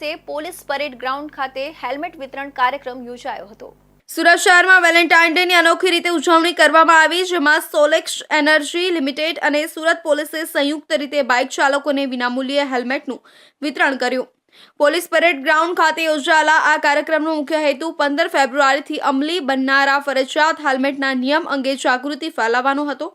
દિવસે police parade ground ખાતે helmet વિતરણ કાર્યક્રમ યોજાયો હતો। સુરત શહેરમાં વેલેન્ટાઇન ડેની અનોખી રીતે ઉજવણી કરવામાં આવી, જેમાં સોલેક્સ એનર્જી લિમિટેડ અને સુરત પોલીસે સંયુક્ત રીતે બાઇક ચાલકોને વિનામૂલ્યે હેલ્મેટનું વિતરણ કર્યું। પોલીસ પરેડ ગ્રાઉન્ડ ખાતે યોજાયેલા આ કાર્યક્રમનો મુખ્ય હેતુ 15 ફેબ્રુઆરીથી અમલી બનનારા ફરજિયાત હેલ્મેટના નિયમ અંગે જાગૃતિ ફેલાવવાનો હતો।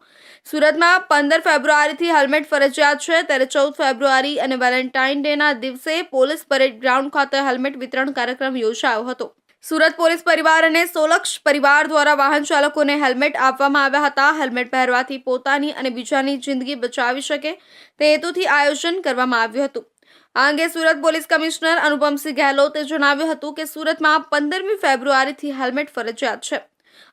સુરતમાં 15 ફેબ્રુઆરીથી હેલ્મેટ ફરજિયાત છે, ત્યારે 14 ફેબ્રુઆરી અને વેલેન્ટાઇન ડેના દિવસે પોલીસ પરેડ ગ્રાઉન્ડ ખાતે હેલ્મેટ વિતરણ કાર્યક્રમ યોજાયો હતો। સુરત પોલીસ પરિવાર અને સોલક્ષ પરિવાર દ્વારા વાહન ચાલકોને હેલ્મેટ આપવામાં આવ્યા હતા। હેલ્મેટ પહેરવાથી પોતાની અને બીજાની જિંદગી બચાવી શકે તે હેતુથી આયોજન કરવામાં આવ્યું હતું। આ અંગે સુરત પોલીસ કમિશનર અનુપમસિંહ ગેહલોતે જણાવ્યું હતું કે સુરતમાં 15મી ફેબ્રુઆરીથી હેલ્મેટ ફરજિયાત છે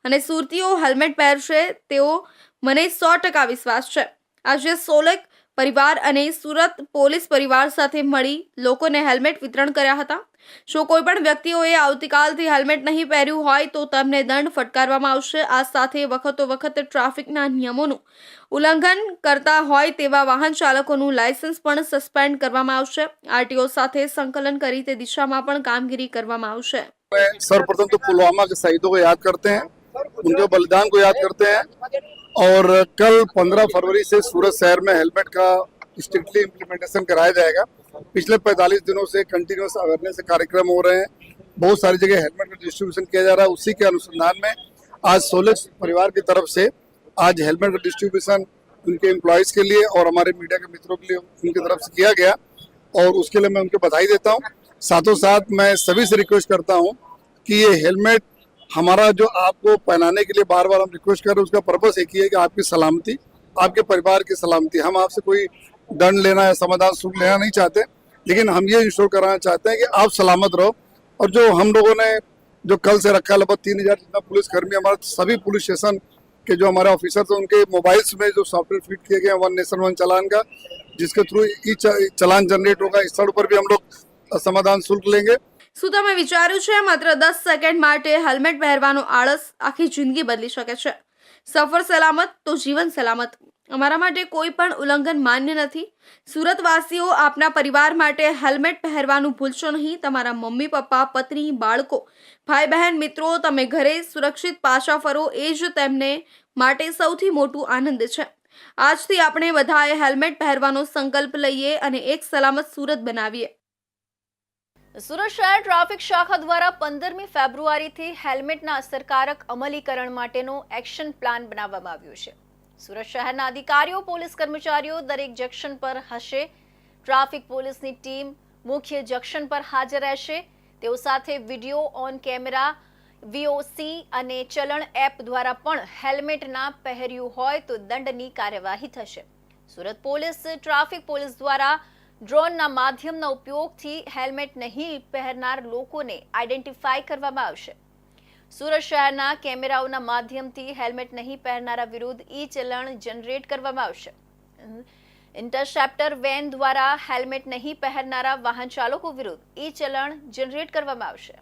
અને સુરતીઓ હેલ્મેટ પહેરશે તેવો મને 100% વિશ્વાસ છે। આજે સોલેક પરિવાર અને સુરત પોલીસ પરિવાર સાથે મળી લોકોને હેલ્મેટ વિતરણ કર્યા હતા। જો કોઈ પણ વ્યક્તિઓએ આવતીકાલથી હેલ્મેટ નહીં પહેર્યું હોય તો તેમને દંડ ફટકારવામાં આવશે। આ સાથે વખત ટ્રાફિકના નિયમોનું ઉલ્લંઘન કરતા હોય તેવા વાહન ચાલકોનું લાયસન્સ પણ સસ્પેન્ડ કરવામાં આવશે। આરટીઓ સાથે સંકલન કરી તે દિશામાં પણ કામગીરી કરવામાં આવશે। सर्वप्रथम तो पुलवामा के शहीदों को याद करते हैं, उनके बलिदान को याद करते हैं और कल 15 फरवरी से सूरत शहर में हेलमेट का स्ट्रिक्टली इम्प्लीमेंटेशन कराया जाएगा। पिछले 45 दिनों से कंटिन्यूस अवेयरनेस कार्यक्रम हो रहे हैं, बहुत सारी जगह हेलमेट का डिस्ट्रीब्यूशन किया जा रहा है। उसी के अनुसंधान में आज सोलेक्स परिवार की तरफ से आज हेलमेट का डिस्ट्रीब्यूशन उनके एम्प्लॉयज़ के लिए और हमारे मीडिया के मित्रों के लिए उनकी तरफ से किया गया और उसके लिए मैं उनको बधाई देता हूँ। साथों साथ मैं सभी से रिक्वेस्ट करता हूँ कि ये हेलमेट हमारा जो आपको पहनाने के लिए बार बार हम रिक्वेस्ट कर रहे हैं, उसका पर्पस एक ही है कि आपकी सलामती, आपके परिवार की सलामती। हम आपसे कोई दंड लेना या समाधान शुल्क लेना नहीं चाहते, लेकिन हम ये इंश्योर कराना चाहते हैं कि आप सलामत रहो। और जो हम लोगों ने जो कल से रखा है लगभग 3000 जितना पुलिसकर्मी हमारे सभी पुलिस स्टेशन के जो हमारे ऑफिसर थे उनके मोबाइल्स में जो सॉफ्टवेयर फिट किए गए हैं वन नेशन वन चालान का, जिसके थ्रू ई चालान जनरेट होगा। इस स्थल पर भी हम लोग समाधान शुल्क लेंगे। શું તમે વિચાર્યું છે માત્ર 10 સેકન્ડ માટે હેલ્મેટ પહેરવાનો આળસ આખી જિંદગી બદલી શકે છે? સફર સલામત તો જીવન સલામત। અમારા માટે કોઈ પણ ઉલ્લંઘન માન્ય નથી। સુરતવાસીઓ આપના પરિવાર માટે હેલ્મેટ પહેરવાનું ભૂલશો નહીં। તમારા મમ્મી પપ્પા, પત્ની, બાળકો, ભાઈ બહેન, મિત્રો, તમે ઘરે સુરક્ષિત પાછા ફરો એ જ તેમને માટે સૌથી મોટું આનંદ છે। આજથી આપણે બધાએ હેલ્મેટ પહેરવાનો સંકલ્પ લઈએ અને એક સલામત સુરત બનાવીએ। સુરત શહેર ટ્રાફિક શાખા દ્વારા 15મી ફેબ્રુઆરીથી હેલ્મેટના અસરકારક અમલીકરણ માટેનો એક્શન પ્લાન બનાવવામાં આવ્યો છે। સુરત શહેરના અધિકારીઓ, પોલીસ કર્મચારીઓ દરેક જંકશન પર હશે। ટ્રાફિક પોલીસની ટીમ મુખ્ય જંકશન પર હાજર રહેશે। તેઓ સાથે વિડીયો ઓન કેમેરા, વીઓસી અને ચલણ એપ દ્વારા પણ હેલ્મેટ ના પહેર્યું હોય તો દંડની કાર્યવાહી થશે। સુરત પોલીસ, ટ્રાફિક પોલીસ દ્વારા ડ્રોનના માધ્યમના ઉપયોગથી હેલ્મેટ નહીં પહેરનાર લોકોને આઈડેન્ટિફાઈ કરવામાં આવશે। સુરત શહેરના કેમેરાઓના માધ્યમથી હેલ્મેટ નહીં પહેરનારા વિરુદ્ધ ઈ ચલણ જનરેટ કરવામાં આવશે। ઇન્ટરસેપ્ટર વેન દ્વારા હેલ્મેટ નહીં પહેરનારા વાહન ચાલકો વિરુદ્ધ ઈ ચલણ જનરેટ કરવામાં આવશે।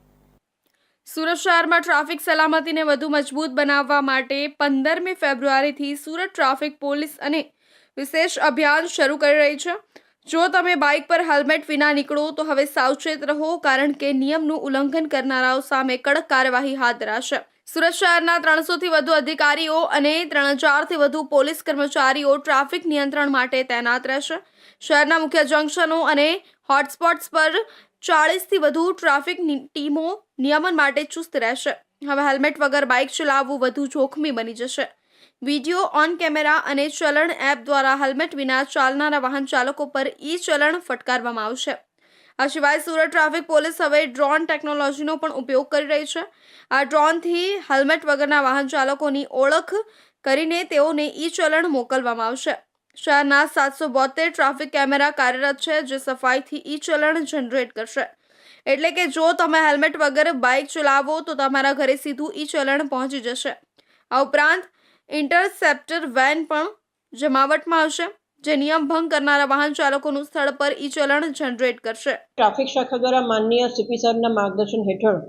સુરત શહેરમાં ટ્રાફિક સલામતીને વધુ મજબૂત બનાવવા માટે 15મી ફેબ્રુઆરીથી સુરત ટ્રાફિક પોલીસ અને વિશેષ અભિયાન શરૂ કરી રહી છે। જો તમે બાઇક પર હેલ્મેટ વિના નીકળો તો હવે સાવચેત રહો, કારણ કે નિયમનું ઉલ્લંઘન કરનારાઓ સામે કડક કાર્યવાહી હાથ ધરાશે। સુરત શહેરના 300થી વધુ અધિકારીઓ અને 3000થી વધુ પોલીસ કર્મચારીઓ ટ્રાફિક નિયંત્રણ માટે તૈનાત રહેશે। શહેરના મુખ્ય જંકશનો અને હોટસ્પોટ્સ પર 40થી વધુ ટ્રાફિક ટીમો નિયમન માટે ચુસ્ત રહેશે। હવે હેલ્મેટ વગર બાઇક ચલાવવું વધુ જોખમી બની જશે। વિડીયો ઓન કેમેરા અને ચલણ એપ દ્વારા હેલ્મેટ વિના ચાલનારા વાહન ચાલકો પર ઈ ચલણ ફટકારવામાં આવશે। આ સિવાય સુરત ટ્રાફિક પોલીસ હવે ડ્રોન ટેકનોલોજીનો પણ ઉપયોગ કરી રહી છે। આ ડ્રોનથી હેલ્મેટ વગરના વાહન ચાલકોની ઓળખ કરીને તેઓને ઈ ચલણ મોકલવામાં આવશે। શહેરના 772 ટ્રાફિક કેમેરા કાર્યરત છે, જે સફાઈથી ઈ ચલણ જનરેટ કરશે। એટલે કે જો તમે હેલ્મેટ વગર બાઇક ચલાવો તો તમારા ઘરે સીધું ઈ ચલણ પહોંચી જશે। આ ઉપરાંત ઇન્ટરસેપ્ટર વેન પણ જમાવટમાં આવશે, જે નિયમ ભંગ કરનારા વાહન ચાલકોનું સ્થળ પર ઈ ચલણ જનરેટ કરશે। ટ્રાફિક શાખા દ્વારા માનનીય સીપી સાહેબના માર્ગદર્શન હેઠળ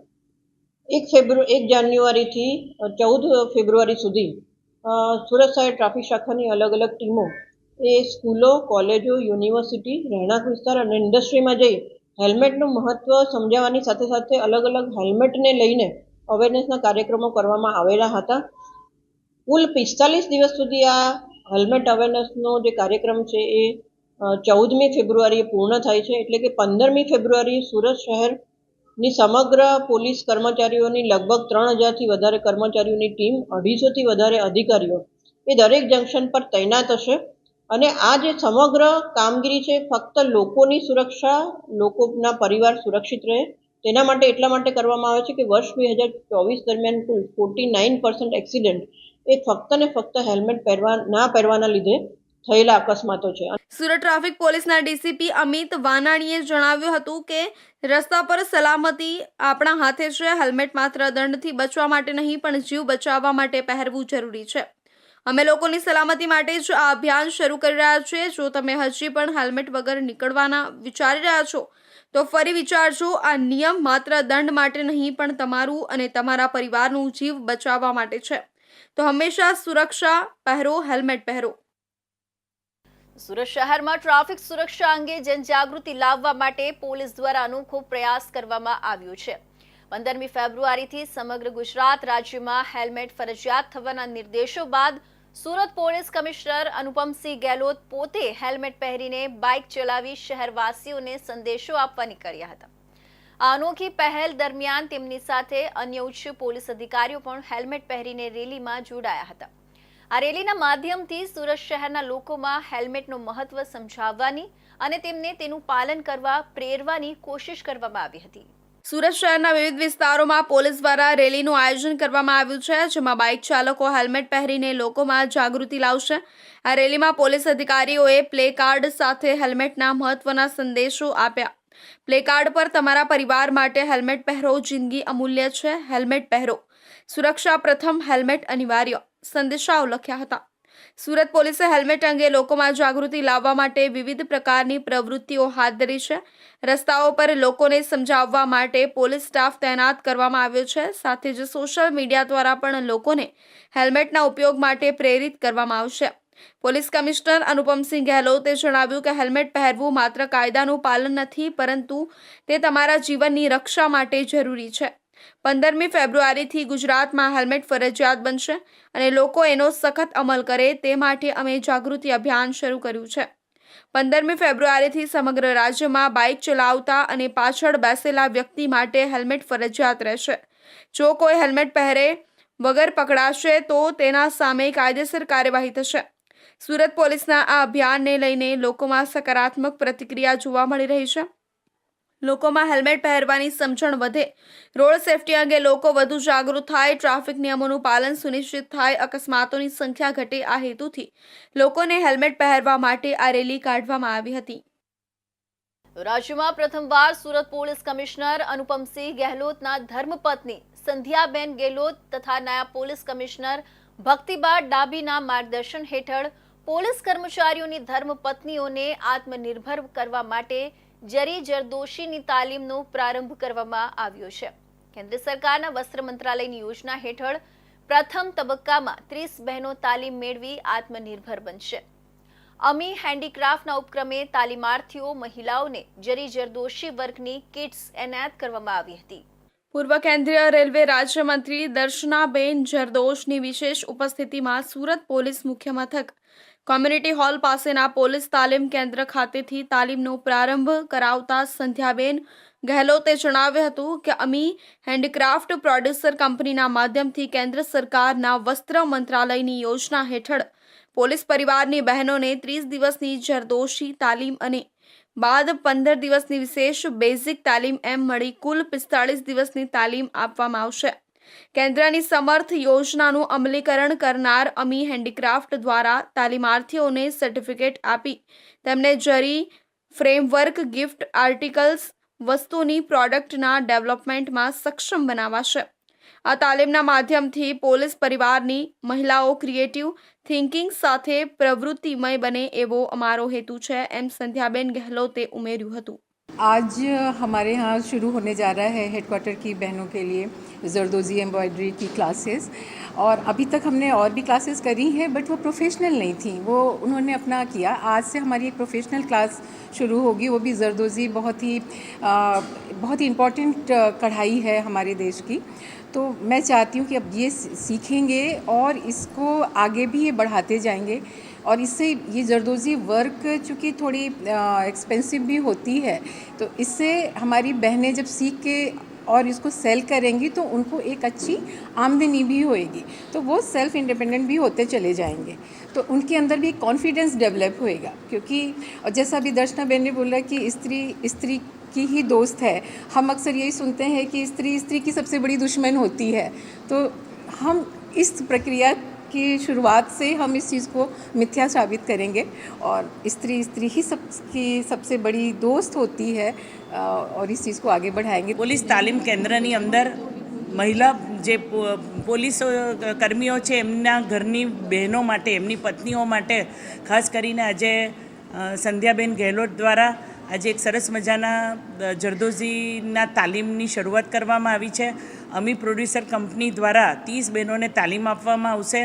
1 જાન્યુઆરીથી 14 ફેબ્રુઆરી સુધી સુરત શહેર ટ્રાફિક શાખાની અલગ ટીમો એ સ્કૂલો, કોલેજો, યુનિવર્સિટી, રહેણાંક વિસ્તાર અને ઇન્ડસ્ટ્રીમાં જઈ હેલ્મેટનું મહત્ત્વ સમજાવવાની સાથે સાથે અલગ અલગ હેલ્મેટને લઈને અવેરનેસના કાર્યક્રમો કરવામાં આવેલા હતા. કુલ 45 દિવસ સુધી આ હેલ્મેટ અવેરનેસનો જે કાર્યક્રમ છે એ 14મી ફેબ્રુઆરીએ પૂર્ણ થાય છે. એટલે કે 15મી ફેબ્રુઆરી સુરત શહેરની સમગ્ર પોલીસ કર્મચારીઓની લગભગ 3000થી વધારે કર્મચારીઓની ટીમ, 250થી વધારે અધિકારીઓ એ દરેક જંકશન પર તૈનાત હશે. અને આ જે સમગ્ર કામગીરી છે ફક્ત લોકોની સુરક્ષા, લોકોના પરિવાર સુરક્ષિત રહે તેના માટે એટલા માટે કરવામાં આવે છે કે વર્ષ 2024 દરમિયાન કુલ 49% એક્સિડન્ટ એ ફક્ત ને ફક્ત હેલ્મેટ ના પહેરવાના લીધે થયેલા અકસ્માતો છે. સુરત ટ્રાફિક પોલીસના ડીસીપી અમિત વાનાણીએ જણાવ્યું હતું કે રસ્તા પર સલામતી આપણા હાથે છે. હેલ્મેટ માત્ર દંડથી બચવા માટે નહીં પણ જીવ બચાવવા માટે પહેરવું જરૂરી છે. અમે લોકોની સલામતી માટે જ આ અભિયાન શરૂ કરી રહ્યા છીએ. જો તમે હજી પણ હેલ્મેટ વગર નીકળવાના વિચારી રહ્યા છો તો ફરી વિચારજો. આ નિયમ માત્ર દંડ માટે નહીં પણ તમારું અને તમારા પરિવારનું જીવ બચાવવા માટે છે. તો હંમેશા સુરક્ષા પહેરો, હેલ્મેટ પહેરો. સુરત શહેરમાં ટ્રાફિક સુરક્ષા અંગે જનજાગૃતિ લાવવા માટે પોલીસ દ્વારા અનોખો પ્રયાસ કરવામાં આવ્યો છે. 15મી ફેબ્રુઆરીથી સમગ્ર ગુજરાત રાજ્યમાં હેલ્મેટ ફરજિયાત થવાના નિર્દેશો બાદ સુરત પોલીસ કમિશનર અનુપમસિંહ ગેહલોત પોતે હેલ્મેટ પહેરીને બાઇક ચલાવી શહેરવાસીઓને સંદેશો આપવા નીકળ્યા હતા. આ અનોખી પહેલ દરમિયાન તેમની સાથે અન્ય ઉચ્ચ પોલીસ અધિકારીઓ પણ હેલ્મેટ પહેરીને રેલીમાં જોડાયા હતા. આ રેલીના માધ્યમથી સુરત શહેરના લોકોમાં હેલ્મેટનું મહત્વ સમજાવવાની અને તેમને તેનું પાલન કરવા પ્રેરવાની કોશિશ કરવામાં આવી હતી. સુરત શહેરના વિવિધ વિસ્તારોમાં પોલીસ દ્વારા રેલીનું આયોજન કરવામાં આવ્યું છે, જેમાં બાઇક ચાલકો હેલ્મેટ પહેરીને લોકોમાં જાગૃતિ લાવશે. આ રેલીમાં પોલીસ અધિકારીઓએ પ્લે કાર્ડ સાથે હેલ્મેટના મહત્વના સંદેશો આપ્યા. પ્લે કાર્ડ પર તમારા પરિવાર માટે હેલ્મેટ પહેરો, જિંદગી અમૂલ્ય છે, હેલ્મેટ પહેરો, સુરક્ષા પ્રથમ, હેલ્મેટ અનિવાર્ય સંદેશાઓ લખ્યા હતા. સુરત પોલીસે હેલ્મેટ અંગે લોકોમાં જાગૃતિ લાવવા માટે વિવિધ પ્રકારની પ્રવૃત્તિઓ હાથ ધરી છે. રસ્તાઓ પર લોકોને સમજાવવા માટે પોલીસ સ્ટાફ તૈનાત કરવામાં આવ્યો છે. સાથે જ સોશિયલ મીડિયા દ્વારા પણ લોકોને હેલ્મેટના ઉપયોગ માટે પ્રેરિત કરવામાં આવશે. પોલીસ કમિશનર અનુપમસિંહ ગેહલોતે જણાવ્યું કે હેલ્મેટ પહેરવું માત્ર કાયદાનું પાલન નથી, પરંતુ તે તમારા જીવનની રક્ષા માટે જરૂરી છે. 15મી ફેબ્રુઆરીથી ગુજરાતમાં હેલ્મેટ ફરજિયાત બનશે અને લોકો એનો સખત અમલ કરે તે માટે અમે જાગૃતિ અભિયાન શરૂ કર્યું છે. 15મી ફેબ્રુઆરીથી સમગ્ર રાજ્યમાં બાઇક ચલાવતા અને પાછળ બેસેલા વ્યક્તિ માટે હેલ્મેટ ફરજિયાત રહેશે. જો કોઈ હેલ્મેટ પહેરે વગર પકડાશે તો તેના સામે કાયદેસર કાર્યવાહી થશે. સુરત પોલીસના આ અભિયાનને લઈને લોકોમાં સકારાત્મક પ્રતિક્રિયા જોવા મળી રહી છે. લોકોમાં હેલ્મેટ પહેરવાની સમજણ વધે, રોડ સેફટી અંગે લોકો વધુ જાગૃત થાય, ટ્રાફિક નિયમોનું પાલન સુનિશ્ચિત થાય, અકસ્માતોની સંખ્યા ઘટે, આ હેતુથી લોકોને હેલ્મેટ પહેરવા માટે આ રેલી કાઢવામાં આવી હતી. રાજ્યમાં પ્રથમવાર સુરત પોલીસ કમિશનર અનુપમસિંહ ગેહલોતના ધર્મપત્ની સંધ્યાબેન ગેહલોત તથા નાયબ પોલીસ કમિશનર ભક્તિબા ડાભીના માર્ગદર્શન હેઠળ પોલીસ કર્મચારીઓની ધર્મપત્નીઓને આત્મનિર્ભર કરવા માટે જરી જરદોશીની તાલીમનો પ્રારંભ કરવામાં આવ્યો છે. કેન્દ્ર સરકારના વસ્ત્ર મંત્રાલયની યોજના હેઠળ પ્રથમ તબક્કામાં 30 બહેનો તાલીમ મેળવી આત્મનિર્ભર બનશે. અમી હેન્ડીક્રાફ્ટના ઉપક્રમે તાલીમાર્થીઓ મહિલાઓને જરી જરદોશી વર્કની કિટ્સ એનાયત કરવામાં આવી હતી. પૂર્વ કેન્દ્રીય રેલવે રાજ્યમંત્રી દર્શનાબેન જરદોશની વિશેષ ઉપસ્થિતિમાં સુરત પોલીસ મુખ્ય મથક કોમ્યુનિટી હોલ પાસેના પોલીસ તાલીમ કેન્દ્ર ખાતેથી તાલીમનો પ્રારંભ કરાવતા સંધ્યાબેન ગેહલોતે જણાવ્યું હતું કે અમી હેન્ડીક્રાફ્ટ પ્રોડ્યુસર કંપનીના માધ્યમથી કેન્દ્ર સરકારના વસ્ત્ર મંત્રાલયની યોજના હેઠળ પોલીસ પરિવારની બહેનોને 30 દિવસની જરદોશી તાલીમ અને બાદ 15 દિવસની વિશેષ બેઝિક તાલીમ એમ મળી કુલ 45 દિવસની તાલીમ આપવામાં આવશે. કેન્દ્રની સમર્થ યોજનાનું અમલીકરણ કરનાર અમી હેન્ડીક્રાફ્ટ દ્વારા તાલીમાર્થીઓને સર્ટિફિકેટ આપી તેમને જરી ફ્રેમવર્ક, ગિફ્ટ આર્ટિકલ્સ, વસ્તુની પ્રોડક્ટના ડેવલપમેન્ટમાં સક્ષમ બનાવાશે. આ તાલીમના માધ્યમથી પોલીસ પરિવારની મહિલાઓ ક્રિએટિવ થિંકિંગ સાથે પ્રવૃત્તિમય બને એવો અમારો હેતુ છે, એમ સંધ્યાબેન ગેહલોતે ઉમેર્યું હતું. आज हमारे यहाँ शुरू होने जा रहा है हेडक्वार्टर की बहनों के लिए जरदोज़ी एम्ब्रॉयडरी की क्लासेस। और अभी तक हमने और भी क्लासेस करी हैं, बट वो प्रोफेशनल नहीं थी, वो उन्होंने अपना किया। आज से हमारी एक प्रोफेशनल क्लास शुरू होगी, वो भी जरदोज़ी बहुत ही इम्पॉर्टेंट कढ़ाई है हमारे देश की। तो मैं चाहती हूँ कि अब ये सीखेंगे और इसको आगे भी ये बढ़ाते जाएंगे। और इससे ये जरदोज़ी वर्क चूँकि थोड़ी एक्सपेंसिव भी होती है, तो इससे हमारी बहनें जब सीख के और इसको सेल करेंगी तो उनको एक अच्छी आमदनी भी होएगी, तो वो सेल्फ इंडिपेंडेंट भी होते चले जाएंगे। तो उनके अंदर भी एक कॉन्फिडेंस डेवलप होएगा, क्योंकि और जैसा अभी दर्शना बहन ने बोला कि स्त्री की ही दोस्त है। हम अक्सर यही सुनते हैं कि स्त्री की सबसे बड़ी दुश्मन होती है। तो हम इस प्रक्रिया की शुरुआत से हम इस चीज़ को मिथ्या साबित करेंगे और स्त्री ही सबकी सबसे बड़ी दोस्त होती है और इस चीज़ को आगे बढ़ाएंगे। પોલીસ તાલીમ કેન્દ્રની અંદર મહિલા જે પોલીસ કર્મીઓ છે એમના ઘરની બહેનો માટે, એમની પત્નીઓ માટે ખાસ કરીને આજે સંધ્યાબેન ગેહલોત દ્વારા આજે એક સરસ મજાના જરદોઝીના તાલીમની શરૂઆત કરવામાં આવી છે। અમી પ્રોડ્યુસર કંપની દ્વારા 30 બહેનોને તાલીમ આપવામાં આવશે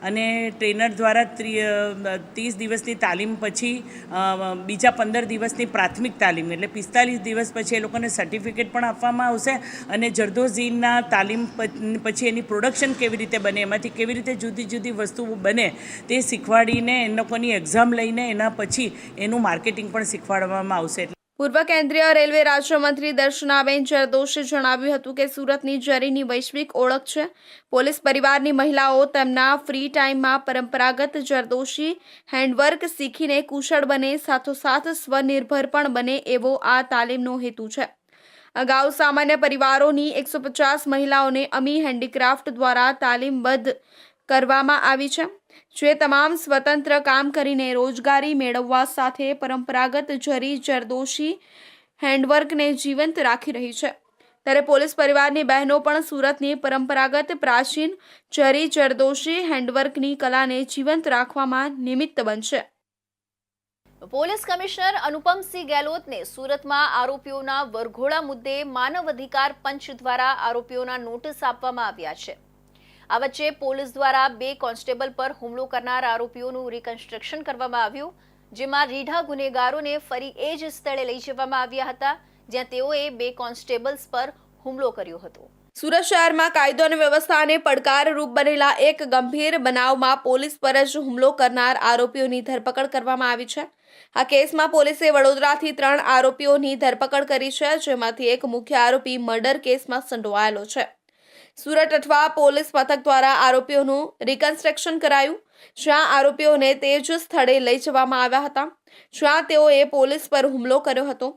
અને ટ્રેનર દ્વારા 30 દિવસની તાલીમ પછી બીજા 15 દિવસની પ્રાથમિક તાલીમ એટલે 45 દિવસ પછી એ લોકોને સર્ટિફિકેટ પણ આપવામાં આવશે અને જરદોઝીના તાલીમ પછી એની પ્રોડક્શન કેવી રીતે બને, એમાંથી કેવી રીતે જુદી જુદી વસ્તુઓ બને તે શીખવાડીને એ લોકોની એક્ઝામ લઈને એના પછી એનું માર્કેટિંગ પણ શીખવાડવામાં આવશે। પૂર્વ કેન્દ્રીય રેલવે રાજ્યમંત્રી દર્શનાબેન જરદોશીએ જણાવ્યું હતું કે સુરતની જરીની વૈશ્વિક ઓળખ છે। પોલીસ પરિવારની મહિલાઓ તેમના ફ્રી ટાઈમમાં પરંપરાગત જરદોશી હેન્ડવર્ક શીખીને કુશળ બને, સાથોસાથ સ્વનિર્ભર પણ બને એવો આ તાલીમનો હેતુ છે। અગાઉ સામાન્ય પરિવારોની 150 મહિલાઓને અમી હેન્ડીક્રાફ્ટ દ્વારા તાલીમબદ્ધ કરવામાં આવી છે, જે તમામ સ્વતંત્ર કામ કરીને રોજગારી મેળવવા સાથે પરંપરાગત જરી જરદોશી હેન્ડવર્કને જીવંત રાખી રહી છે। ત્યારે પોલીસ પરિવારની બહેનો પણ સુરતની પરંપરાગત પ્રાચીન જરી જરદોશી હેન્ડવર્કની કલાને જીવંત રાખવામાં નિમિત્ત બનશે। પોલીસ કમિશનર અનુપમસિંહ ગેહલોતને સુરતમાં આરોપીઓના વરઘોડા મુદ્દે માનવ અધિકાર પંચ દ્વારા આરોપીઓના નોટિસ આપવામાં આવ્યા છે। આ વચ્ચે પોલીસ દ્વારા 2 કોન્સ્ટેબલ પર હુમલો કરનાર આરોપીઓનું રિકન્સ્ટ્રક્શન કરવામાં આવ્યું, જેમાં રીઢા ગુનેગારોને ફરી એ જ સ્થળે લઈ જવામાં આવ્યા હતા જ્યાં તેઓએ 2 કોન્સ્ટેબલ્સ પર હુમલો કર્યો હતો। સુરત શહેરમાં કાયદો અને વ્યવસ્થાને પડકારરૂપ બનેલા એક ગંભીર બનાવમાં પોલીસ પર જ હુમલો કરનાર આરોપીઓની ધરપકડ કરવામાં આવી છે। આ કેસમાં પોલીસે વડોદરાથી 3 આરોપીઓની ધરપકડ કરી છે, જેમાંથી એક મુખ્ય આરોપી મર્ડર કેસમાં સંડોવાયેલો છે। સુરત અઠવા પોલીસ મથક દ્વારા આરોપીઓનું રિકન્સ્ટ્રક્શન કરાયું, જ્યાં આરોપીઓને તે જ સ્થળે લઈ જવામાં આવ્યા હતા જ્યાં તેઓએ પોલીસ પર હુમલો કર્યો હતો।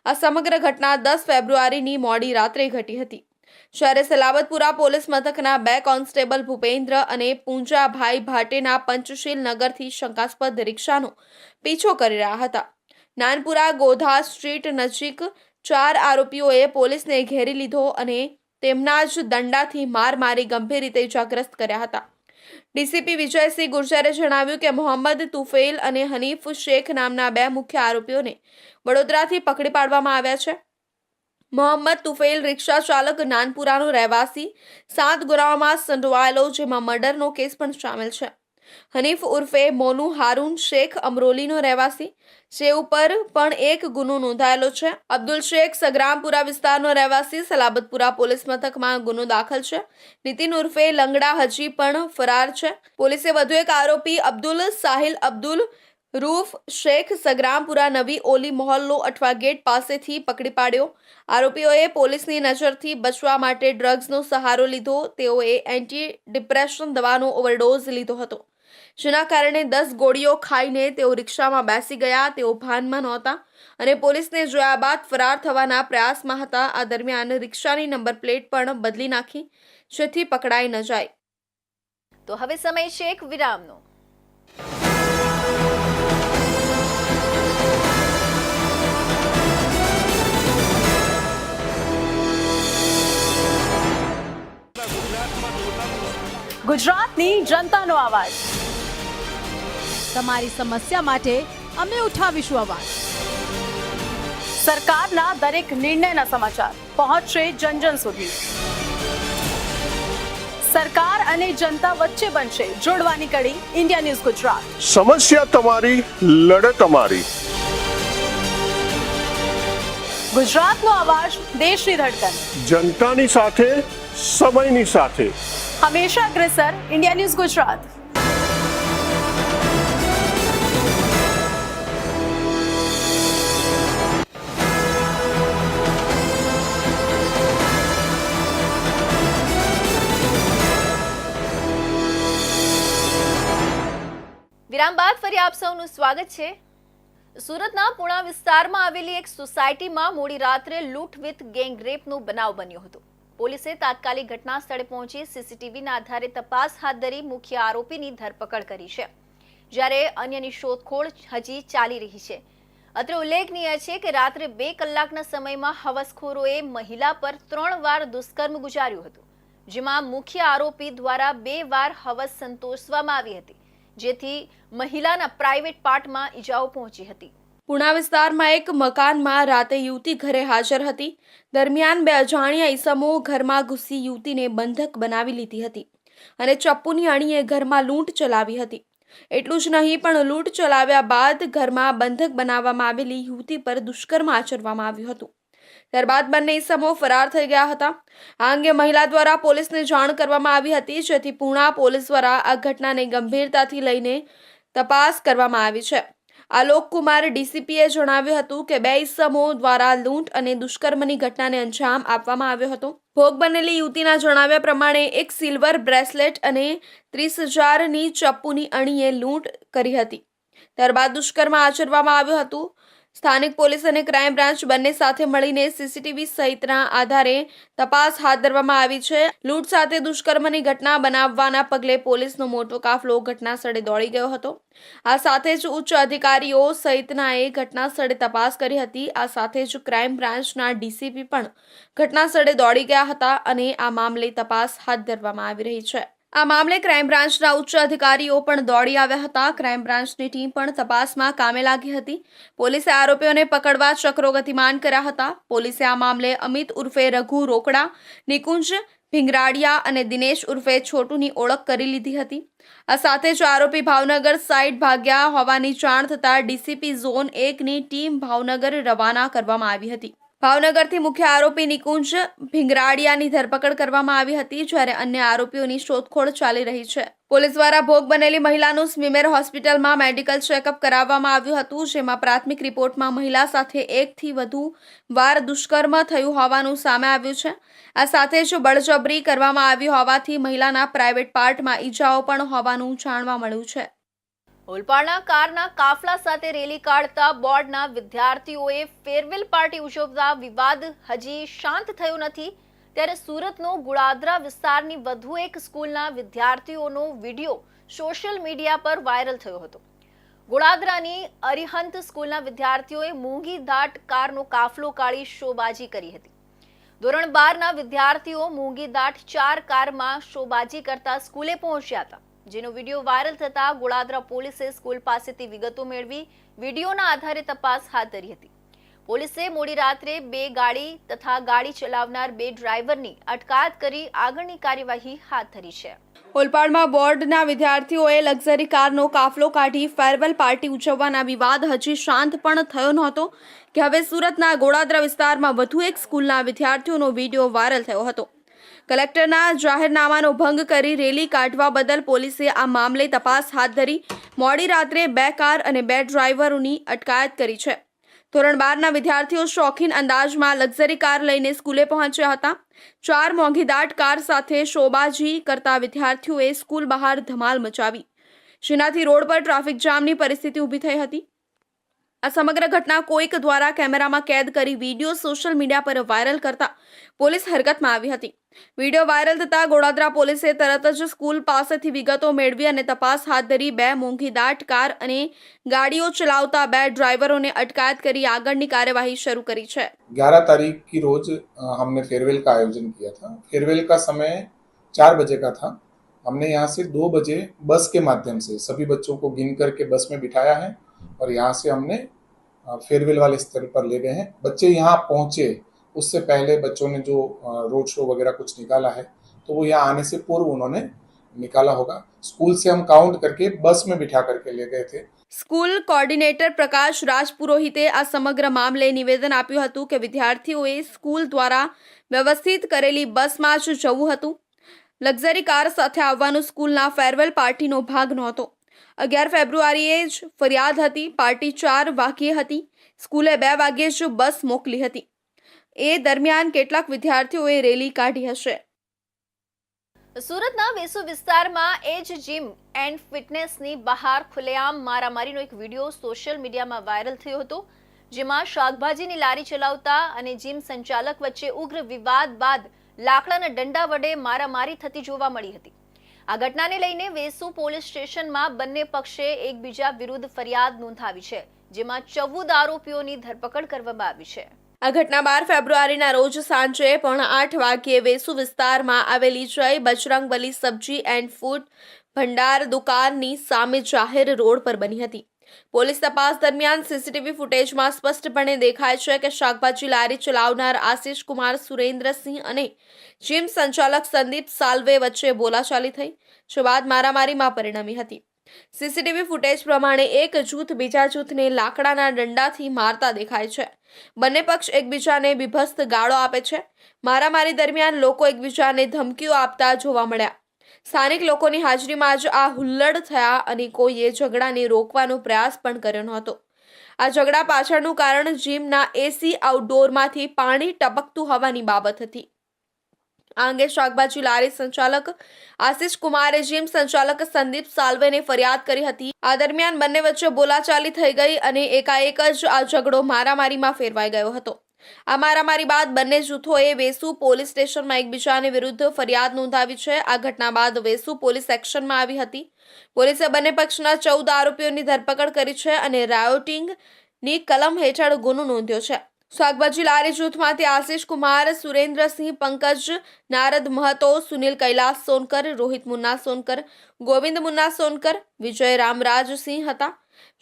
આ સમગ્ર ઘટના 10 ફેબ્રુઆરીની મોડી રાત્રે ઘટી હતી, જ્યારે સલાબતપુરા પોલીસ મથકના 2 કોન્સ્ટેબલ ભૂપેન્દ્ર અને પૂંજાભાઈ ભાટેના પંચશીલ નગરથી શંકાસ્પદ રિક્ષાનો પીછો કરી રહ્યા હતા। નાનપુરા ગોધા સ્ટ્રીટ નજીક 4 આરોપીઓએ પોલીસને ઘેરી લીધો અને તેમના જ દંડાથી માર મારી ગંભીર રીતે ઇજાગ્રસ્ત કર્યા હતા। ડીસીપી વિજયસિંહ ગુર્જરે જણાવ્યું કે મોહમ્મદ તુફેલ અને હનીફ શેખ નામના 2 મુખ્ય આરોપીઓને વડોદરાથી પકડી પાડવામાં આવ્યા છે। મોહમ્મદ તુફેલ રિક્ષા ચાલક નાનપુરાનો રહેવાસી 7 ગુનાઓમાં સંડોવાયેલો, જેમાં મર્ડરનો કેસ પણ શામેલ છે। હનીફ ઉર્ફે મોનુ હારૂન શેખ અમરોલીનો રહેવાસી, જે ઉપર પણ 1 ગુનો નોંધાયેલો છે। અબ્દુલ શેખ સગ્રામપુરા વિસ્તારનો રહેવાસી, સલાબતપુરા પોલીસ મથકમાં ગુનો દાખલ છે। નીતિન ઉર્ફે લંગડા હજી પણ ફરાર છે। પોલીસે વધુ એક આરોપી અબ્દુલ સાહિલ અબ્દુલ રૂફ શેખ સગ્રામપુરા નવી ઓલી મોહલ્લો અઠવા ગેટ પાસેથી પકડી પાડ્યો। આરોપીઓએ પોલીસની નજરથી બચવા માટે ડ્રગ્સનો સહારો લીધો। તેઓએ એન્ટી ડિપ્રેશન દવાનો ઓવરડોઝ લીધો હતો, જેના કારણે 10 ગોળીઓ ખાઈને તેઓ રિક્ષામાં બેસી ગયા। તેઓ ભાનમાં નહોતા અને પોલીસને જોયા બાદ ફરાર થવાના પ્રયાસમાં હતા। આ દરમિયાન રિક્ષાની નંબર પ્લેટ પણ બદલી નાખી, જેથી પકડાઈ ન જાય। તો હવે સમય છે એક વિરામનો। ગુજરાતની જનતાનો અવાજ, તમારી સમસ્યા માટે અમે ઉઠાવીશું અવાજ। સરકારના દરેક નિર્ણયના સમાચાર પહોંચશે જન જન સુધી. સરકાર અને જનતા વચ્ચે બનશે જોડવાની કડી. India news Gujarat. સમસ્યા તમારી, લડત અમારી. ગુજરાતનો અવાજ, દેશની ધડકન. જનતાની સાથે, સમયની સાથે. હંમેશા અગ્રેસર. India news Gujarat. વિરામ બાદ ફરી આપ સૌનું સ્વાગત છે. સુરતના પુણા વિસ્તારમાં આવેલી એક સોસાયટીમાં મોડી રાત્રે લૂંટ વિથ ગેંગ રેપનો બનાવ બન્યો હતો. પોલીસે તાત્કાલિક ઘટના સ્થળે પહોંચી સીસીટીવીના આધારે તપાસ હાથ ધરી મુખ્ય આરોપીની ધરપકડ કરી છે, જ્યારે અન્યની શોધખોળ હજી ચાલી રહી છે. અત્રે ઉલ્લેખનીય છે કે રાત્રે 2 કલાકના સમયમાં હવસખોરોએ મહિલા પર 3 વાર દુષ્કર્મ ગુજાર્યું હતું, જેમાં મુખ્ય આરોપી દ્વારા 2 વાર હવસ સંતોષવામાં આવી હતી, જેથી મહિલાના પ્રાઇવેટ પાર્ટમાં ઈજાઓ પહોંચી હતી. પુણા વિસ્તારમાં એક મકાનમાં રાતે યુવતી ઘરે હાજર હતી. દરમિયાન 2 અજાણ્યા ઈસમો ઘરમાં ઘૂસી યુવતીને બંધક બનાવી લીધી હતી અને ચપ્પુની અણીએ ઘરમાં લૂંટ ચલાવી હતી. એટલું જ નહીં, પણ લૂંટ ચલાવ્યા બાદ ઘરમાં બંધક બનાવવામાં આવેલી યુવતી પર દુષ્કર્મ આચરવામાં આવ્યું હતું. ત્યારબાદ બંને ઈસમો ફરાર થઈ ગયા હતા. આ અંગે મહિલા દ્વારા પોલીસને જાણ કરવામાં આવી હતી, જેથી પુણા પોલીસ દ્વારા આ ઘટનાને ગંભીરતાથી લઈને તપાસ કરવામાં આવી છે. આલોક કુમાર ડીસીપીએ જણાવ્યું હતું કે 2 ઈસમો દ્વારા લૂંટ અને દુષ્કર્મની ઘટનાને અંજામ આપવામાં આવ્યો હતો. ભોગ બનેલી યુવતીના જણાવ્યા પ્રમાણે એક સિલ્વર બ્રેસલેટ અને 30,000ની ચપ્પુની અણીએ લૂંટ કરી હતી. ત્યારબાદ દુષ્કર્મ આચરવામાં આવ્યું હતું. સ્થાનિક પોલીસ અને ક્રાઇમ બ્રાન્ચ બંને સાથે મળીને સીસીટીવી સહિતના આધારે તપાસ હાથ ધરવામાં આવી છે. લૂંટ સાથે દુષ્કર્મની ઘટના બનાવવાના પગલે પોલીસનો મોટો કાફલો ઘટના સ્થળે દોડી ગયો હતો. આ સાથે જ ઉચ્ચ અધિકારીઓ સહિતનાએ ઘટના સ્થળે તપાસ કરી હતી. આ સાથે જ ક્રાઇમ બ્રાન્ચના ડીસીપી પણ ઘટના સ્થળે દોડી ગયા હતા અને આ મામલે તપાસ હાથ ધરવામાં આવી રહી છે. આ મામલે ક્રાઇમ બ્રાન્ચના ઉચ્ચ અધિકારીઓ પણ દોડી આવ્યા હતા. ક્રાઇમ બ્રાન્ચની ટીમ પણ તપાસમાં કામે લાગી હતી. પોલીસે આરોપીઓને પકડવા ચક્રો ગતિમાન કર્યા હતા. પોલીસે આ મામલે અમિત ઉર્ફે રઘુ રોકડા, નિકુંજ ભીંગરાડિયા અને દિનેશ ઉર્ફે છોટુની ઓળખ કરી લીધી હતી. આ સાથે જ આરોપી ભાવનગર સાઇડ ભાગ્યા હોવાની જાણ થતાં ડીસીપી ઝોન 1ની ટીમ ભાવનગર રવાના કરવામાં આવી હતી. ભાવનગરથી મુખ્ય આરોપી નિકુંજ ભીંગરાડિયાની ધરપકડ કરવામાં આવી હતી, જ્યારે અન્ય આરોપીઓની શોધખોળ ચાલી રહી છે. પોલીસ દ્વારા ભોગ બનેલી મહિલાનું સ્મીમેર હોસ્પિટલમાં મેડિકલ ચેકઅપ કરાવવામાં આવ્યું હતું, જેમાં પ્રાથમિક રિપોર્ટમાં મહિલા સાથે 1થી વધુ વાર દુષ્કર્મ થયું હોવાનું સામે આવ્યું છે. આ સાથે જ બળજબરી કરવામાં આવી હોવાથી મહિલાના પ્રાઇવેટ પાર્ટમાં ઈજાઓ પણ હોવાનું જાણવા મળ્યું છે. ઓલપાડના કારના કાફલા સાથે રેલી કાઢતા બોર્ડના વિદ્યાર્થીઓએ ફેરવેલ પાર્ટી ઉજવતા વિવાદ હજી શાંત થયો નથી, ત્યારે સુરતનો ગુળાદરા વિસ્તારની વધુ એક સ્કૂલના વિદ્યાર્થીઓનો વિડીયો સોશિયલ મીડિયા પર વાયરલ થયો હતો. ગુળાદરાની અરિહંત સ્કૂલના વિદ્યાર્થીઓએ મૂંગી દાટ કારનો કાફલો કાઢી શોબાજી કરી હતી. ધોરણ 12ના વિદ્યાર્થીઓ મૂંગી દાટ 4 કારમાં શોબાજી કરતા સ્કૂલે પહોંચ્યા હતા, જેનો વિડીયો વાયરલ થતા ગુળાદરા પોલીસે સ્કૂલ પાસેથી વિગતો મેળવી વિડીયોના આધારે તપાસ હાથ ધરી હતી. પોલીસે મોડી રાત્રે 2 ગાડી તથા ગાડી ચલાવનાર 2 ડ્રાઈવરની અટકાયત કરી આગળની કાર્યવાહી હાથ ધરી છે. ઓલપાડમાં બોર્ડના વિદ્યાર્થીઓએ લક્ઝરી કારનો કાફલો કાઢી ફેરવેલ પાર્ટી ઉજવવાના વિવાદ હજી શાંત પણ થયો નહોતો કે હવે સુરતના ગોળાદરા વિસ્તારમાં વધુ એક સ્કૂલના વિદ્યાર્થીઓનો વિડીયો વાયરલ થયો હતો. કલેક્ટરના જાહેરનામાનો ભંગ કરી રેલી કાઢવા બદલ પોલીસે આ મામલે તપાસ હાથ ધરી મોડી રાત્રે 2 કાર અને 2 ડ્રાઈવરોની અટકાયત કરી છે. ધોરણ 12ના વિદ્યાર્થીઓ શોખીન અંદાજમાં લક્ઝરી કાર લઈને સ્કૂલે પહોંચ્યા હતા. 4 મોંઘીદાટ કાર સાથે શોબાજી કરતા વિદ્યાર્થીઓએ સ્કૂલ બહાર ધમાલ મચાવી, જેનાથી રોડ પર ટ્રાફિક જામની પરિસ્થિતિ ઊભી થઈ હતી. આ સમગ્ર ઘટના કોઈક દ્વારા કેમેરામાં કેદ કરી વિડીયો સોશિયલ મીડિયા પર વાયરલ કરતા પોલીસ હરકતમાં આવી હતી. વિડીયો વાયરલ થતા ગોળાદરા પોલીસે તરત જ સ્કૂલ પાસેથી વિગતો મેળવી અને તપાસ હાથ ધરી 2 મોંઘીદાટ કાર અને ગાડીઓ ચલાવતા 2 ડ્राइवरों ने अटकायत કરી આગળની કાર્યવાही शुरू करी है. 11 तारीख की रोज हमने फेयरवेल का आयोजन किया था. फेयरवेल का समय 4 बजे का था. हमने यहाँ से 2 बजे बस के माध्यम से सभी बच्चों को गिन करके बस में बिठाया है और यहाँ से हमने फेयरवेल वाले स्तर पर ले गए हैं। बच्चे यहाँ पहुँचे उससे पहले बच्चों ने जो रोड शो वगैरह कुछ निकाला है तो वो यहाँ आने से पूर्व उन्होंने निकाला होगा। स्कूल से हम काउंट करके बस में बिठा करके ले गए थे। સ્કૂલ કોર્ડિનેટર પ્રકાશ રાજપુરોહિતે આ સમગ્ર મામલે નિવેદન આપ્યું હતું કે વિદ્યાર્થીઓએ સ્કૂલ દ્વારા વ્યવસ્થિત કરેલી બસમાં જ જવું હતું. લક્ઝરી કાર સાથે આવવાનું સ્કૂલના ફેરવેલ પાર્ટીનો ભાગ નહોતો. 11 ફેબ્રુઆરીએ જ ફરિયાદ હતી. પાર્ટી 4 વાગ્યે હતી. સ્કૂલે 2 વાગ્યે જ બસ મોકલી હતી. એ દરમિયાન કેટલાક વિદ્યાર્થીઓએ રેલી કાઢી હશે. સુરતના વેસુ વિસ્તારમાં એજ જીમ એન્ડ ફિટનેસની બહાર ખુલ્લેઆમ મારામારીનો એક વિડીયો સોશિયલ મીડિયામાં વાયરલ થયો હતો, જેમાં શાકભાજીની લારી ચલાવતા અને જીમ સંચાલક વચ્ચે ઉગ્ર વિવાદ બાદ લાકડાના ડંડા વડે મારામારી થતી જોવા મળી હતી. આ ઘટનાને લઈને વેસુ પોલીસ સ્ટેશનમાં બંને પક્ષે એકબીજા વિરુદ્ધ ફરિયાદ નોંધાવી છે, જેમાં 14 આરોપીઓની ધરપકડ કરવામાં આવી છે. આ ઘટના 12 ફેબ્રુઆરીના રોજ સાંજે 8:30 વાગ્યે વેસુ વિસ્તારમાં આવેલી જય બજરંગબલી સબ્જી એન્ડ ફૂડ ભંડાર દુકાનની સામે જાહેર રોડ પર બની હતી. પોલીસ તપાસ દરમિયાન સીસીટીવી ફૂટેજમાં સ્પષ્ટપણે દેખાય છે કે શાકભાજી લારી ચલાવનાર આશિષ કુમાર સુરેન્દ્રસિંહ અને જીમ સંચાલક સંદીપ સાલ્વે વચ્ચે બોલાચાલી થઈ, જે બાદ મારામારીમાં પરિણમી હતી. સીસીટીવી ફૂટેજ પ્રમાણે એક જૂથ બીજા જૂથને લાકડાના દંડાથી મારતા દેખાય છે. બંને પક્ષ એકબીજાને બીભત્સ ગાળો આપે છે. મારામારી દરમિયાન લોકો એકબીજાને ધમકીઓ આપતા જોવા મળ્યા. સ્થાનિક લોકોની હાજરીમાં જ આ હુલ્લડ થયા અને કોઈએ ઝઘડાને રોકવાનો પ્રયાસ પણ કર્યો નહોતો. આ ઝઘડા પાછળનું કારણ જીમના એસી આઉટડોરમાંથી પાણી ટપકતું હોવાની બાબત હતી. આ અંગે શાકભાજી લારી સંચાલક આશિષ કુમારે જીમ સંચાલક સંદીપ સાલ્વેને ફરિયાદ કરી હતી. આ દરમિયાન બંને વચ્ચે બોલાચાલી થઈ ગઈ અને એકાએક જ આ ઝઘડો મારામારીમાં ફેરવાઈ ગયો હતો. આ મારામારી બાદ બંને જૂથોએ વેસુ પોલીસ સ્ટેશનમાં એકબીજાને વિરુદ્ધ ફરિયાદ નોંધાવી છે. આ ઘટના બાદ વેસુ પોલીસ એક્શનમાં આવી હતી. પોલીસે બંને પક્ષના 14 આરોપીઓની ધરપકડ કરી છે અને રાયોટિંગની કલમ હેઠળ ગુનો નોંધ્યો છે. શાકભાજી લારી જૂથમાંથી આશિષ કુમાર, સુરેન્દ્રસિંહ, પંકજ નારદ મહતો, સુનિલ કૈલાસ સોનકર, રોહિત મુન્ના સોનકર, ગોવિંદ મુન્ના સોનકર, વિજય રામરાજસિંહ હતા.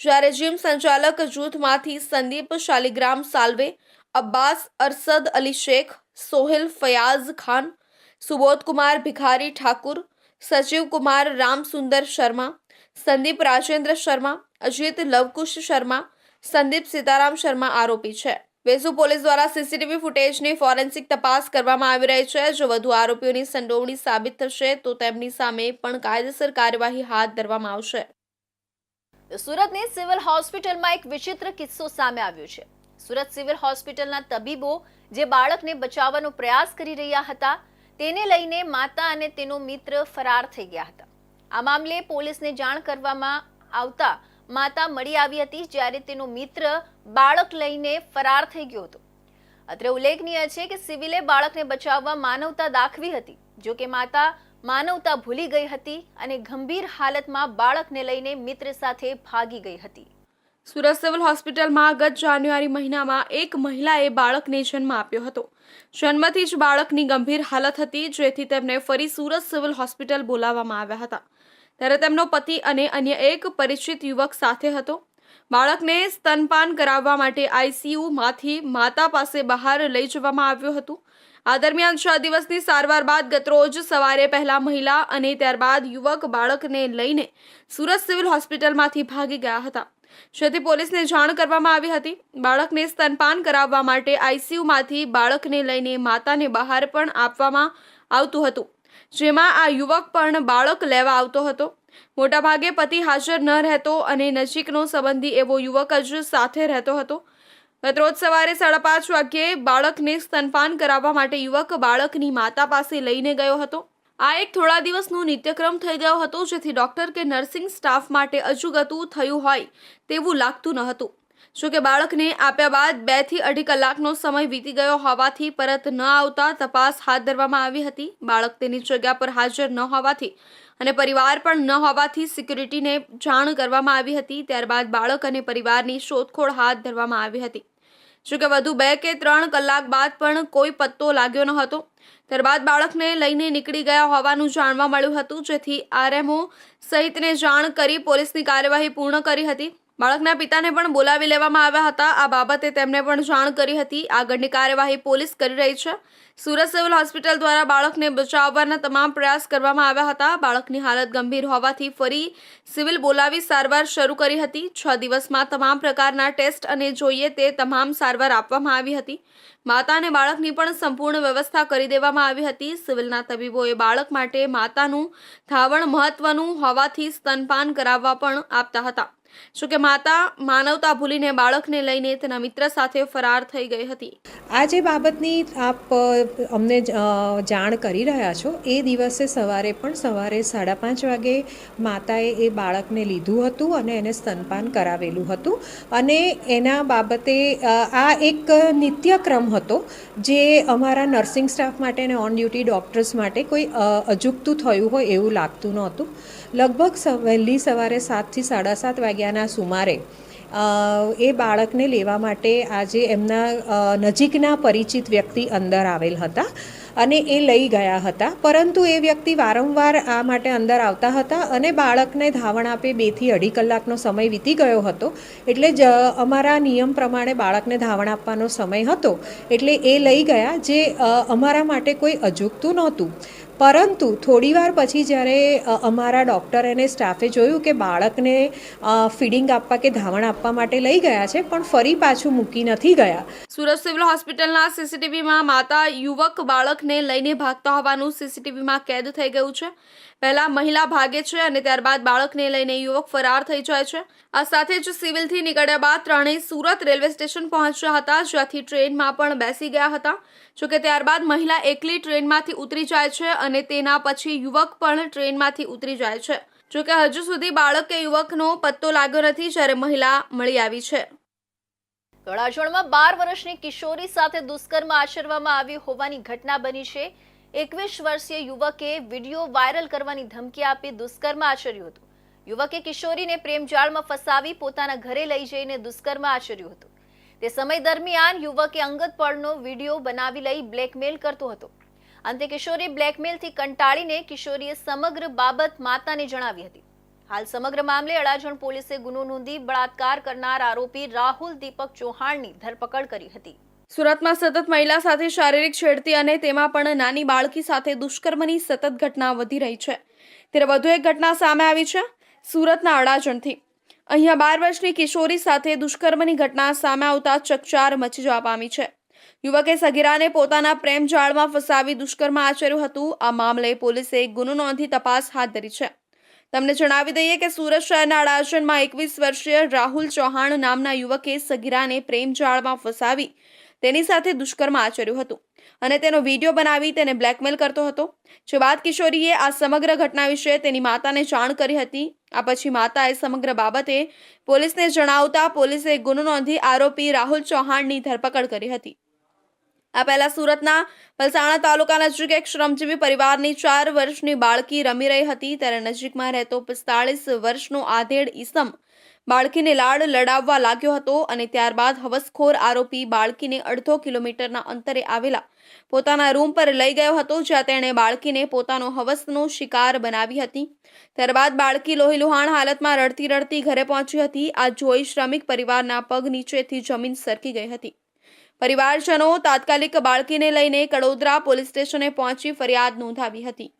જ્યારે જીમ સંચાલક જૂથમાંથી સંદીપ શાલિગ્રામ સાલ્વે, અબ્બાસ અરસદ અલી શેખ, સોહેલ ફયાઝ ખાન, સુબોધ કુમાર ભિખારી ઠાકુર, સજીવ કુમાર રામસુંદર શર્મા, સંદીપ રાજેન્દ્ર શર્મા, અજીત લવકુશ શર્મા, સંદીપ સીતારામ શર્મા આરોપી છે. વેસુ પોલીસ દ્વારા સીસીટીવી ફૂટેજની ફોરેન્સિક તપાસ કરવામાં આવી રહી છે. જો વધુ આરોપીઓની સંડોવણી સાબિત થશે તો તેમની સામે પણ કાયદેસર કાર્યવાહી હાથ ધરવામાં આવશે. સુરતની સિવિલ હોસ્પિટલમાં એક વિચિત્ર કિસ્સો સામે આવ્યો છે. સુરત સિવિલ હોસ્પિટલના તબીબો જે બાળકને બચાવવાનો પ્રયાસ કરી રહ્યા હતા, તેને લઈને માતા અને તેનો મિત્ર ફરાર થઈ ગયા હતા. આ મામલે પોલીસને જાણ કરવામાં આવતા માતા મળી આવી હતી, જ્યારે તેનો મિત્ર બાળક લઈને ફરાર થઈ ગયો હતો. અત્રે ઉલ્લેખનીય છે કે સિવિલે બાળકને બચાવવા માનવતા દાખવી હતી, જો કે માતા માનવતા ભૂલી ગઈ હતી અને ગંભીર હાલતમાં બાળકને લઈને મિત્ર સાથે ભાગી ગઈ હતી. સુરત સિવિલ હોસ્પિટલમાં ગત જાન્યુઆરી મહિનામાં એક મહિલાએ બાળકને જન્મ આપ્યો હતો. જન્મથી જ બાળકની ગંભીર હાલત હતી, જેથી તેમને ફરી સુરત સિવિલ હોસ્પિટલ બોલાવવામાં આવ્યા હતા. ત્યારે તેમનો પતિ અને અન્ય એક પરિચિત યુવક સાથે હતો. બાળકને સ્તનપાન કરાવવા માટે આઈસીયુમાંથી માતા પાસે બહાર લઈ જવામાં આવ્યું હતું. આ દરમિયાન 6 દિવસની સારવાર બાદ ગતરોજ સવારે પહેલા મહિલા અને ત્યારબાદ યુવક બાળકને લઈને સુરત સિવિલ હોસ્પિટલમાંથી ભાગી ગયા હતા, જેથી પોલીસને જાણ કરવામાં આવી હતી. બાળકને સ્તનપાન કરાવવા માટે આઈસીયુમાંથી બાળકને લઈને માતાને બહાર પણ આપવામાં આવતું હતું, જેમાં આ યુવક પણ બાળક લેવા આવતો હતો. મોટાભાગે પતિ હાજર ન રહેતો અને નજીકનો સંબંધી એવો યુવક જ સાથે રહેતો હતો. ગતરોજ સવારે 5:30 વાગ્યે બાળકને સ્તનપાન કરાવવા માટે યુવક બાળકની માતા પાસે લઈને ગયો હતો. આ એક થોડા દિવસનો નિત્યક્રમ થઈ ગયો હતો, જેથી ડોક્ટર કે નર્સિંગ સ્ટાફ માટે અજુગતું થયું હોય તેવું લાગતું ન હતું. જોકે બાળકને આપ્યા બાદ 2 થી 2.5 કલાકનો સમય વીતી ગયો હોવાથી પરત ન આવતા તપાસ હાથ ધરવામાં આવી હતી. બાળક તેની જગ્યા પર હાજર ન હોવાથી અને પરિવાર પણ ન હોવાથી સિક્યુરિટીને જાણ કરવામાં આવી હતી. ત્યારબાદ બાળક અને પરિવારની શોધખોળ હાથ ધરવામાં આવી હતી. જોકે વધુ 2 કે 3 કલાક બાદ પણ કોઈ પત્તો લાગ્યો ન હતો. ત્યારબાદ બાળકને લઈને નીકળી ગયા હોવાનું જાણવા મળ્યું હતું, જેથી આરએમઓ સહિતને જાણ કરી પોલીસની કાર્યવાહી પૂર્ણ કરી હતી. બાળકના પિતાને પણ બોલાવી લેવામાં આવ્યા હતા. આ બાબતે તેમને પણ જાણ કરી હતી. આગળની કાર્યવાહી પોલીસ કરી રહી છે. સુરત સિવિલ હોસ્પિટલ દ્વારા બાળકને બચાવવાના તમામ પ્રયાસ કરવામાં આવ્યા હતા. બાળકની હાલત ગંભીર હોવાથી ફરી સિવિલ બોલાવી સારવાર શરૂ કરી હતી. 6 દિવસમાં તમામ પ્રકારના ટેસ્ટ અને જોઈએ તે તમામ સારવાર આપવામાં આવી હતી. માતા અને બાળકની પણ સંપૂર્ણ વ્યવસ્થા કરી દેવામાં આવી હતી. સિવિલના તબીબોએ બાળક માટે માતાનું ધાવણ મહત્વનું હોવાથી સ્તનપાન કરાવવા પણ આપતા હતા. જોકે માતા માનવતા ભૂલીને બાળકને લઈને તેના મિત્ર સાથે ફરાર થઈ ગઈ હતી. આ જે બાબતની આપ અમને જાણ કરી રહ્યા છો એ દિવસે સવારે 5:30 વાગે માતાએ એ બાળકને લીધું હતું અને એને સ્તનપાન કરાવેલું હતું. અને એના બાબતે આ એક નિત્યક્રમ હતો જે અમારા નર્સિંગ સ્ટાફ માટે અને ઓન ડ્યુટી ડૉક્ટર્સ માટે કોઈ અજુગતું થયું હોય એવું લાગતું નહોતું. લગભગ વહેલી સવારે 7 થી 7:30 વાગ્યાના સુમારે એ બાળકને લેવા માટે આજે એમના નજીકના પરિચિત વ્યક્તિ અંદર આવેલ હતા અને એ લઈ ગયા હતા. પરંતુ એ વ્યક્તિ વારંવાર આ માટે અંદર આવતા હતા અને બાળકને ધાવણ આપે 2 થી 2.5 કલાકનો સમય વીતી ગયો હતો. એટલે જ અમારા નિયમ પ્રમાણે બાળકને ધાવણ આપવાનો સમય હતો એટલે એ લઈ ગયા, જે અમારા માટે કોઈ અજુગતું નહોતું. પરંતુ થોડીવાર પછી જ્યારે અમારા ડૉક્ટર અને સ્ટાફે જોયું કે બાળકને ફીડિંગ આપવા કે ધાવણ આપવા માટે લઈ ગયા છે પણ ફરી પાછું મૂકી નથી ગયા. સુરત સિવિલ હોસ્પિટલના સીસીટીવીમાં માતા યુવક બાળકને લઈને ભાગતા હોવાનું સીસીટીવીમાં કેદ થઈ ગયું છે. પહેલા મહિલા ભાગે છે અને ત્યારબાદ બાળકને લઈને યુવક ફરાર થઈ જાય છે. આ સાથે જ સિવિલથી નીકળ્યા બાદ ત્રણેય સુરત રેલવે સ્ટેશન પહોંચ્યા હતા, જ્યાંથી ટ્રેનમાં પણ બેસી ગયા હતા. જોકે ત્યારબાદ મહિલા એકલી ટ્રેનમાંથી ઉતરી જાય છે અને તેના પછી યુવક પણ ટ્રેનમાંથી ઉતરી જાય છે. જોકે હજુ સુધી બાળક કે યુવકનો પત્તો લાગ્યો નથી, જ્યારે મહિલા મળી આવી છે. ગળાજોડમાં 12 વર્ષની કિશોરી સાથે દુષ્કર્મ આચરવામાં આવ્યું હોવાની ઘટના બની છે. 21 વર્ષીય યુવકે વિડીયો વાયરલ કરવાની ધમકી આપી દુષ્કર્મ આચર્યું હતું. યુવકે કિશોરીને પ્રેમજાળમાં ફસાવી પોતાના ઘરે લઈ જઈને દુષ્કર્મ આચર્યું હતું. તે સમય દરમિયાન યુવકે અંગત પળનો વિડીયો બનાવી લઈ બ્લેકમેલ કરતો હતો. અંતે કિશોરી બ્લેકમેલથી કંટાળીને કિશોરીએ સમગ્ર બાબત માતાને જણાવી હતી. હાલ સમગ્ર મામલે અડાજણ પોલીસે ગુનો નોંધી બળાત્કાર કરનાર આરોપી રાહુલ દીપક ચૌહાણની ધરપકડ કરી હતી. સુરતમાં સતત મહિલા સાથે શારીરિક છેડતી અને તેમાં પણ નાની બાળકી સાથે દુષ્કર્મની સતત ઘટના વધી રહી છે. ત્યારે વધુ એક ઘટના સામે આવી છે સુરતના અડાજણથી. અહીંયા 12 વર્ષની કિશોરી સાથે દુષ્કર્મની ઘટના સામે આવતા ચકચાર મચી જવા પામી છે. યુવકે સગીરાને પોતાના પ્રેમ જાળમાં ફસાવી દુષ્કર્મ આચર્યું હતું. આ મામલે પોલીસે ગુનો નોંધી તપાસ હાથ ધરી છે. તમને જણાવી દઈએ કે સુરત શહેરના અડાજણમાં 21 વર્ષીય રાહુલ ચૌહાણ નામના યુવકે સગીરાને પ્રેમ જાળમાં ફસાવી તેની સાથે દુષ્કર્મ આચર્યું હતું અને તેનો વિડીયો બનાવી તેને બ્લેકમેલ કરતો હતો. જે બાદ કિશોરીએ આ સમગ્ર ઘટના વિશે તેની માતાને જાણ કરી હતી. આ પછી માતાએ સમગ્ર બાબતે પોલીસને જણાવતા પોલીસે ગુનો નોંધી આરોપી રાહુલ ચૌહાણની ધરપકડ કરી હતી. આ પહેલા સુરતના પલસાણા તાલુકા નજીક એક શ્રમજીવી પરિવારની 4 વર્ષની બાળકી રમી રહી હતી, ત્યારે નજીકમાં રહેતો 45 વર્ષનો આધેડ ઈસમ બાળકીને લાડ લડાવવા લાગ્યો હતો અને ત્યારબાદ હવસખોર આરોપી બાળકીને 1.5 કિલોમીટરના અંતરે આવેલા પોતાના રૂમ પર લઈ ગયો હતો, જ્યાં તેણે બાળકીને પોતાનો હવસનો શિકાર બનાવી હતી. ત્યારબાદ બાળકી લોહીલુહાણ હાલતમાં રડતી રડતી ઘરે પહોંચી હતી. આ જોઈ શ્રમિક પરિવારના પગ નીચેથી જમીન સરકી ગઈ હતી. પરિવારજનો તાત્કાલિક બાળકીને લઈને કડોદરા પોલીસ સ્ટેશને પહોંચી ફરિયાદ નોંધાવી હતી.